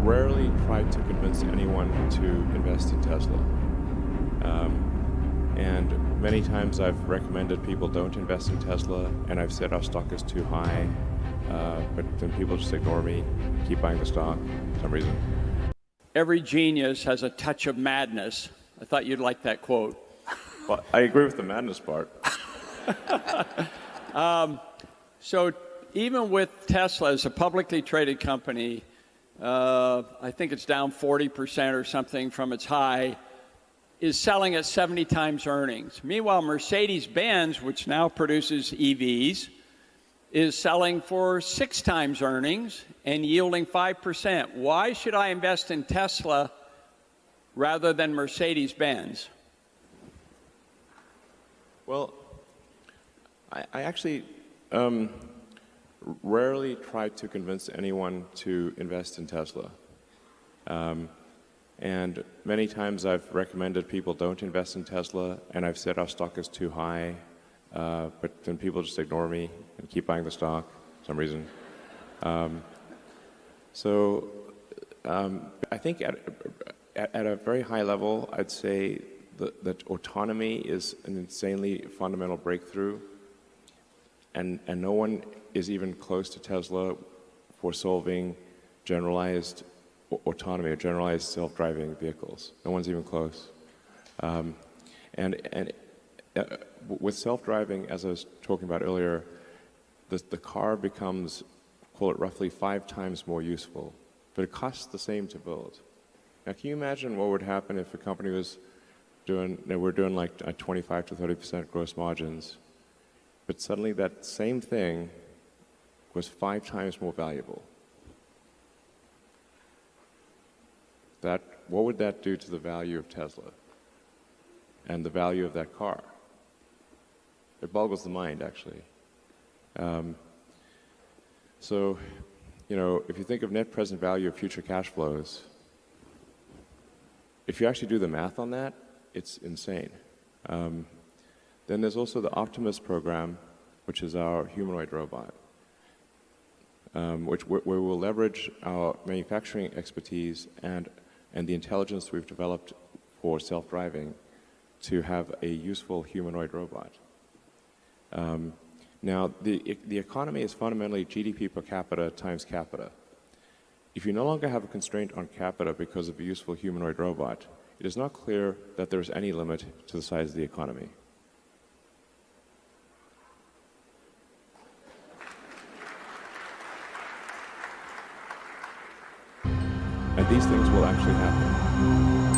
rarely tried to convince anyone to invest in Tesla. And many times I've recommended people don't invest in Tesla, and I've said our stock is too high, but then people just ignore me, keep buying the stock for some reason. Every genius has a touch of madness. I thought you'd like that quote. Well, I agree with the madness part. So even with Tesla as a publicly traded company, I think it's down 40% or something from its high, is selling at 70 times earnings. Meanwhile, Mercedes-Benz, which now produces EVs, is selling for 6 times earnings and yielding 5%. Why should I invest in Tesla rather than Mercedes-Benz? Well, I actually rarely try to convince anyone to invest in Tesla. And many times I've recommended people don't invest in Tesla, and I've said our stock is too high, but then people just ignore me and keep buying the stock for some reason. I think at a very high level, I'd say that autonomy is an insanely fundamental breakthrough, and no one is even close to Tesla for solving generalized autonomy or generalized self-driving vehicles. No one's even close. With self-driving, as I was talking about earlier, the car becomes, call it roughly 5 times more useful, but it costs the same to build. Now, can you imagine what would happen if a company was we're doing like 25 to 30% gross margins, but suddenly that same thing was 5 times more valuable? What would that do to the value of Tesla and the value of that car? It boggles the mind, actually. So, if you think of net present value of future cash flows, if you actually do the math on that, it's insane. Then there's also the Optimus program, which is our humanoid robot, where we'll leverage our manufacturing expertise and the intelligence we've developed for self-driving to have a useful humanoid robot. Now, the economy is fundamentally GDP per capita times capita. If you no longer have a constraint on capita because of a useful humanoid robot, it is not clear that there's any limit to the size of the economy. And these things will actually happen.